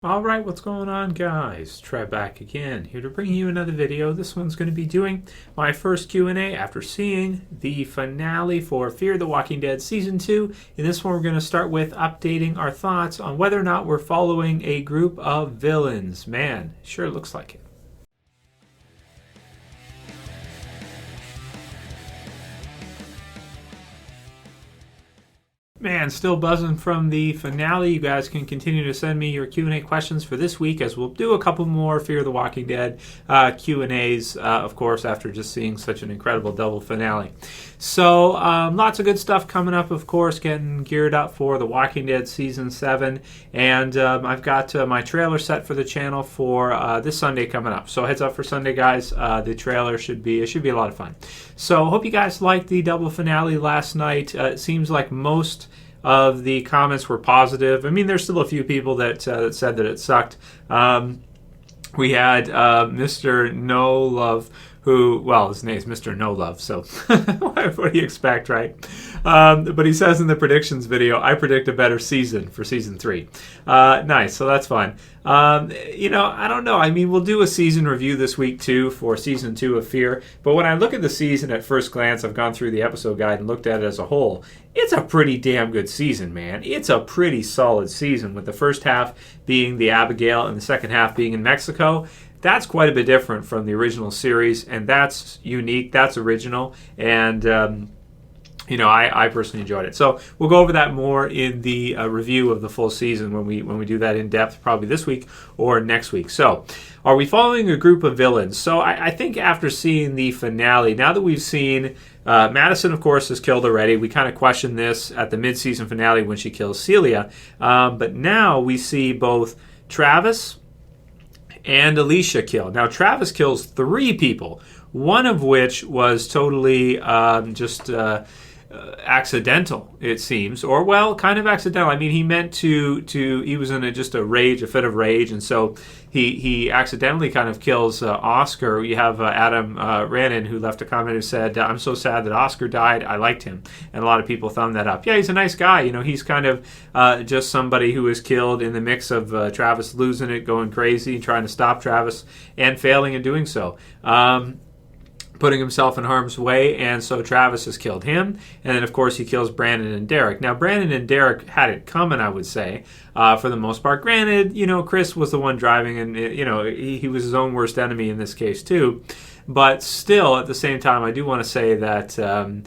Alright, what's going on, guys? Trev back again, here to bring you another video. This one's going to be doing my first Q&A after seeing the finale for Fear the Walking Dead Season 2. In this one, we're going to start with updating our thoughts on whether or not we're following a group of villains. Man, sure looks like it. Man, still buzzing from the finale. You guys can continue to send me your Q&A questions for this week, as we'll do a couple more Fear the Walking Dead Q&As, of course, after just seeing such an incredible double finale. So, lots of good stuff coming up, of course, getting geared up for The Walking Dead Season 7. And I've got my trailer set for the channel for this Sunday coming up. So heads up for Sunday, guys. The trailer should be a lot of fun. So hope you guys liked the double finale last night. It seems like most of the comments were positive. I mean, there's still a few people that said that it sucked. We had Mr. No Love, who, well, his name's Mr. No Love, so what do you expect, right? But he says in the predictions video, I predict a better season for Season 3. Nice, so that's fun. I don't know. I mean, we'll do a season review this week, too, for Season 2 of Fear. But when I look at the season at first glance, I've gone through the episode guide and looked at it as a whole. It's a pretty damn good season, man. It's a pretty solid season, with the first half being the Abigail and the second half being in Mexico. That's quite a bit different from the original series, and that's unique, that's original, and I personally enjoyed it. So we'll go over that more in the review of the full season when we do that in depth, probably this week or next week. So, are we following a group of villains? So I think after seeing the finale, now that we've seen Madison, of course, is killed already. We kind of questioned this at the mid-season finale when she kills Celia, but now we see both Travis and Alicia killed. Now, Travis kills 3 people, one of which was totally accidental, it seems, or, well, kind of accidental. I mean, he meant to he was in a fit of rage, and so he accidentally kind of kills Oscar. You have Adam Rannon, who left a comment who said, I'm so sad that Oscar died, I liked him, and a lot of people thumbed that up. Yeah, he's a nice guy. He's kind of just somebody who was killed in the mix of Travis losing it, going crazy, trying to stop Travis, and failing in doing so. Putting himself in harm's way, and so Travis has killed him, and then of course he kills Brandon and Derek. Now, Brandon and Derek had it coming, I would say, for the most part. Granted, Chris was the one driving, and he was his own worst enemy in this case too. But still, at the same time, I do want to say that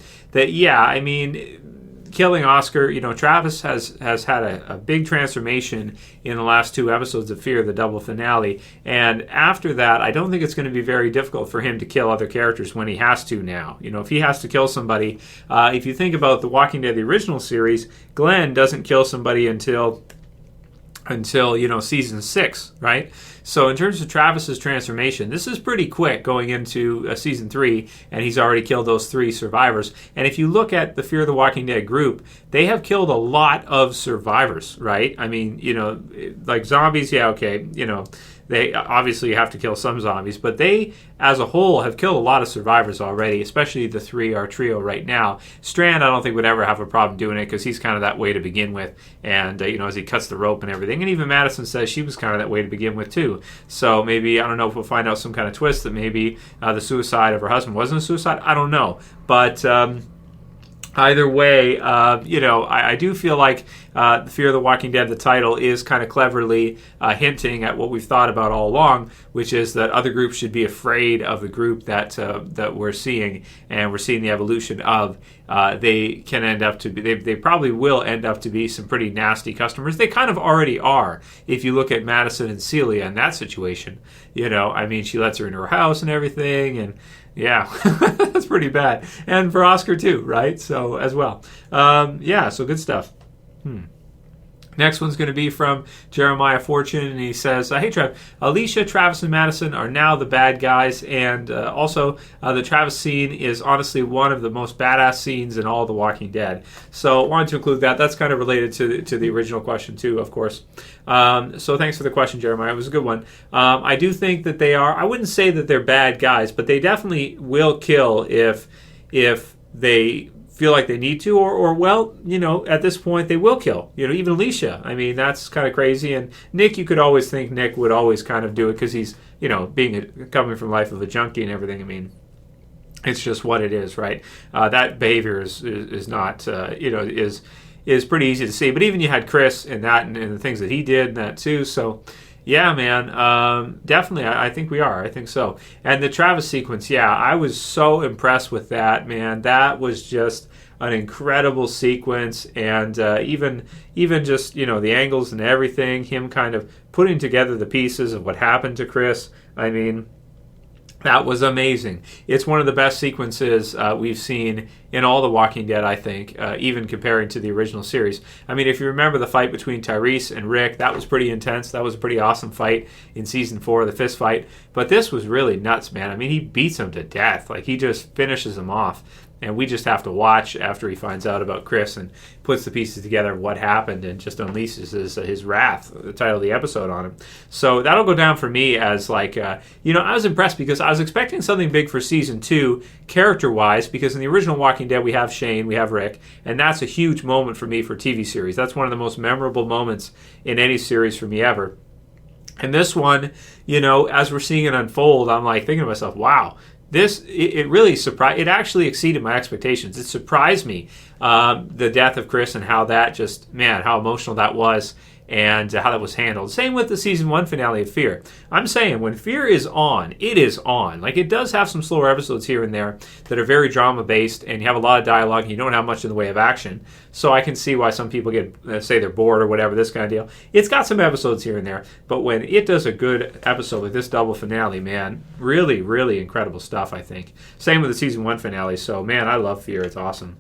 killing Oscar, Travis has had a big transformation in the last 2 episodes of Fear, the double finale. And after that, I don't think it's going to be very difficult for him to kill other characters when he has to now. If he has to kill somebody, if you think about The Walking Dead, the original series, Glenn doesn't kill somebody until Season 6, right? So in terms of Travis's transformation, this is pretty quick going into Season 3, and he's already killed those 3 survivors. And if you look at the Fear the Walking Dead group, they have killed a lot of survivors, right? I mean, like zombies, yeah, okay, they obviously have to kill some zombies, but they, as a whole, have killed a lot of survivors already, especially the 3, our trio right now. Strand, I don't think would ever have a problem doing it, because he's kind of that way to begin with, and, as he cuts the rope and everything. And even Madison says she was kind of that way to begin with, too. So maybe, I don't know if we'll find out some kind of twist that maybe the suicide of her husband wasn't a suicide. I don't know. But either way, I do feel like Fear the Walking Dead, the title, is kind of cleverly hinting at what we've thought about all along, which is that other groups should be afraid of the group that we're seeing, and we're seeing the evolution of. They can end up to be, they probably will end up to be some pretty nasty customers. They kind of already are. If you look at Madison and Celia in that situation, she lets her into her house and everything, and yeah, that's pretty bad. And for Oscar too, right? So as well. So good stuff. Next one's going to be from Jeremiah Fortune, and he says, hey, Trev, Alicia, Travis, and Madison are now the bad guys, and also the Travis scene is honestly one of the most badass scenes in all The Walking Dead. So wanted to include that. That's kind of related to the original question, too, of course. So thanks for the question, Jeremiah. It was a good one. I do think that they are, I wouldn't say that they're bad guys, but they definitely will kill if they feel like they need to, or well, at this point they will kill. Even Alicia. I mean, that's kind of crazy. And Nick, you could always think Nick would always kind of do it because he's, coming from life of a junkie and everything. I mean, it's just what it is, right? That behavior is not, is pretty easy to see. But even you had Chris and that, and the things that he did and that too. So, yeah, man, definitely, I think we are. I think so. And the Travis sequence, yeah, I was so impressed with that, man. That was just an incredible sequence, and even just the angles and everything, him kind of putting together the pieces of what happened to Chris. I mean, that was amazing. It's one of the best sequences we've seen in all The Walking Dead, I think, even comparing to the original series. I mean, if you remember the fight between Tyrese and Rick, that was pretty intense. That was a pretty awesome fight in Season 4, the fist fight. But this was really nuts, man. I mean, he beats him to death. Like, he just finishes him off. And we just have to watch after he finds out about Chris and puts the pieces together of what happened and just unleashes his wrath, the title of the episode, on him. So that'll go down for me as like, I was impressed because I was expecting something big for Season 2 character-wise, because in the original Walking Dead we have Shane, we have Rick, and that's a huge moment for me for TV series. That's one of the most memorable moments in any series for me ever. And this one, as we're seeing it unfold, I'm like thinking to myself, wow, it really surprised. It actually exceeded my expectations. It surprised me, the death of Chris and how that just, man, how emotional that was and how that was handled. Same with the Season 1 finale of Fear. I'm saying when Fear is on, it is on. Like, it does have some slower episodes here and there that are very drama-based, and you have a lot of dialogue, and you don't have much in the way of action. So I can see why some people get, say they're bored or whatever, this kind of deal. It's got some episodes here and there, but when it does a good episode like this double finale, man, really, really incredible stuff, I think. Same with the Season 1 finale. So, man, I love Fear. It's awesome.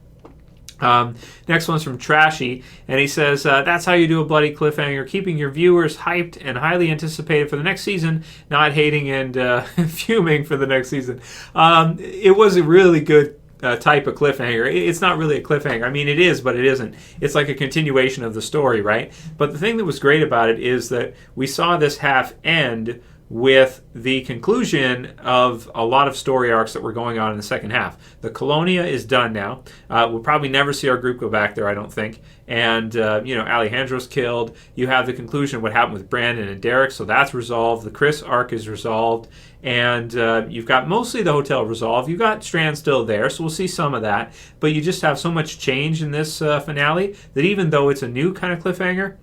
Next one's from Trashie, and he says, that's how you do a bloody cliffhanger, keeping your viewers hyped and highly anticipated for the next season, not hating and fuming for the next season. It was a really good type of cliffhanger. It's not really a cliffhanger. I mean, it is, but it isn't. It's like a continuation of the story, right? But the thing that was great about it is that we saw this half end with the conclusion of a lot of story arcs that were going on in the second half. The Colonia is done now. We'll probably never see our group go back there, I don't think. And, Alejandro's killed. You have the conclusion of what happened with Brandon and Derek, so that's resolved. The Chris arc is resolved. And you've got mostly the hotel resolved. You've got Strand still there, so we'll see some of that. But you just have so much change in this finale that even though it's a new kind of cliffhanger,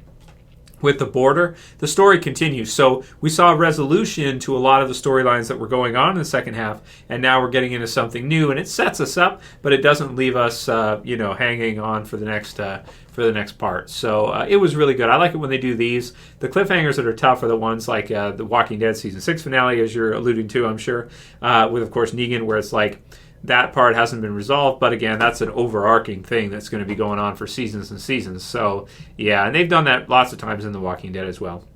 with the border, the story continues. So we saw a resolution to a lot of the storylines that were going on in the second half, and now we're getting into something new, and it sets us up, but it doesn't leave us, hanging on for the next part. So it was really good. I like it when they do these. The cliffhangers that are tough are the ones like the Walking Dead Season 6 finale, as you're alluding to, I'm sure, with, of course, Negan, where it's like, that part hasn't been resolved, but again, that's an overarching thing that's going to be going on for seasons and seasons. So, yeah, and they've done that lots of times in The Walking Dead as well.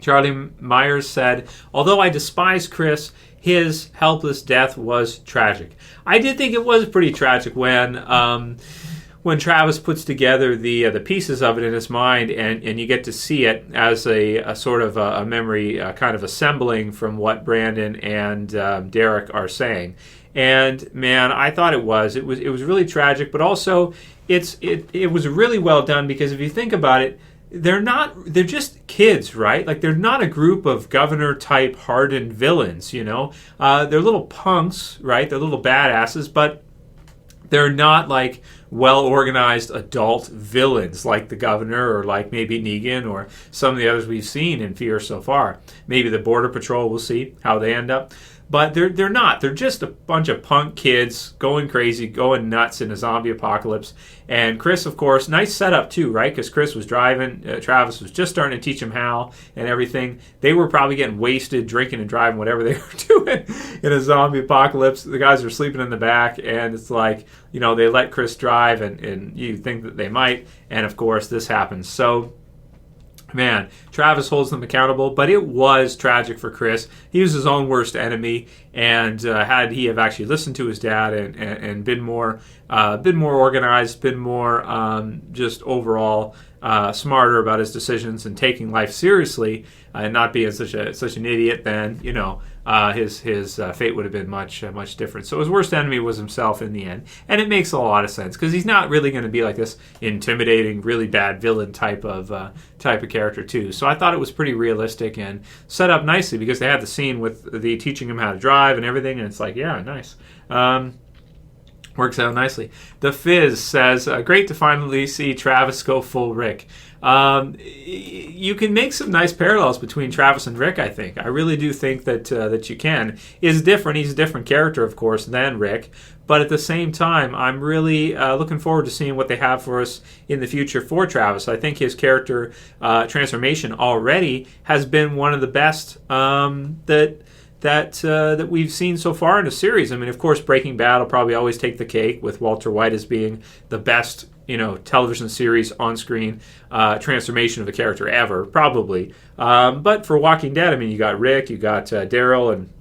Charlie Myers said, although I despise Chris, his helpless death was tragic. I did think it was pretty tragic when Travis puts together the pieces of it in his mind, and you get to see it as a sort of a memory kind of assembling from what Brandon and Derek are saying. And man, I thought it was really tragic, but also it was really well done, because if you think about it, they're just kids, right? Like, they're not a group of governor type hardened villains, they're little punks, right? They're little badasses, but they're not like well-organized adult villains like the governor or like maybe Negan or some of the others we've seen in Fear so far. Maybe the Border Patrol, we'll see how they end up. But they're not. They're just a bunch of punk kids going crazy, going nuts in a zombie apocalypse. And Chris, of course, nice setup too, right? Because Chris was driving. Travis was just starting to teach him how and everything. They were probably getting wasted, drinking and driving, whatever they were doing in a zombie apocalypse. The guys are sleeping in the back, and it's like, they let Chris drive, and you think that they might. And, of course, this happens. So, man, Travis holds them accountable, but it was tragic for Chris. He was his own worst enemy, and had he have actually listened to his dad and been more organized, been more just overall smarter about his decisions and taking life seriously and not being such an idiot, then his fate would have been much different. So his worst enemy was himself in the end, and it makes a lot of sense because he's not really going to be like this intimidating, really bad villain type of character too. So I thought it was pretty realistic and set up nicely because they had the scene with the teaching him how to drive and everything, and it's like, yeah, nice. Works out nicely. The Fizz says, great to finally see Travis go full Rick. You can make some nice parallels between Travis and Rick, I think. I really do think that you can. He's different. He's a different character, of course, than Rick. But at the same time, I'm really looking forward to seeing what they have for us in the future for Travis. I think his character transformation already has been one of the best that we've seen so far in the series. I mean, of course, Breaking Bad will probably always take the cake with Walter White as being the best, television series on-screen transformation of a character ever, probably. But for Walking Dead, I mean, you got Rick, you got Daryl, and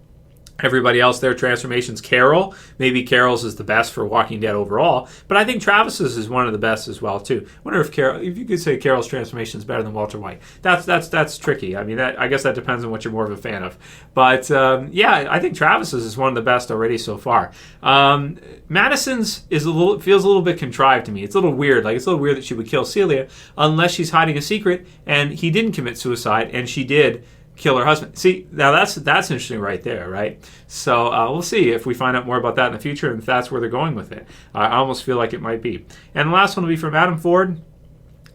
everybody else, their transformations. Carol, maybe Carol's is the best for Walking Dead overall, but I think Travis's is one of the best as well too. I wonder if you could say Carol's transformation is better than Walter White. That's tricky. I mean, I guess that depends on what you're more of a fan of. But yeah, I think Travis's is one of the best already so far. Madison's feels a little bit contrived to me. It's a little weird. Like, it's a little weird that she would kill Celia unless she's hiding a secret and he didn't commit suicide and she did kill her husband. See, now that's interesting right there, right? So we'll see if we find out more about that in the future and if that's where they're going with it. I almost feel like it might be. And the last one will be from Adam Ford.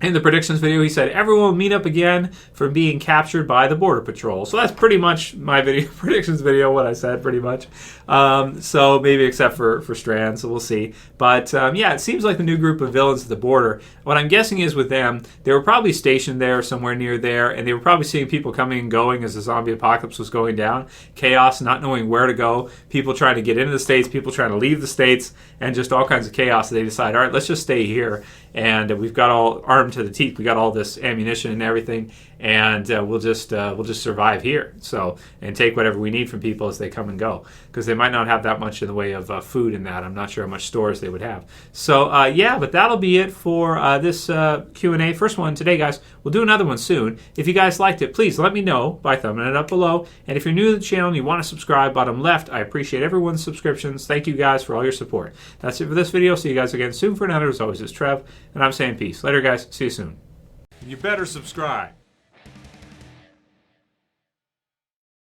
In the predictions video, he said, everyone will meet up again from being captured by the Border Patrol. So that's pretty much my predictions video, what I said, pretty much. So maybe except for Strand, so we'll see. But yeah, it seems like the new group of villains at the border. What I'm guessing is with them, they were probably stationed there, somewhere near there, and they were probably seeing people coming and going as the zombie apocalypse was going down. Chaos, not knowing where to go, people trying to get into the States, people trying to leave the States, and just all kinds of chaos. So they decide, all right, let's just stay here. And we've got all armed to the teeth. We got all this ammunition and everything, and we'll just survive here. So, and take whatever we need from people as they come and go, because they might not have that much in the way of food in that. I'm not sure how much stores they would have. So yeah, but that'll be it for this Q&A. First one today, guys. We'll do another one soon. If you guys liked it, please let me know by thumbing it up below. And if you're new to the channel and you want to subscribe, bottom left, I appreciate everyone's subscriptions. Thank you guys for all your support. That's it for this video. See you guys again soon for another. As always, it's Trev, and I'm saying peace. Later, guys. See you soon. You better subscribe.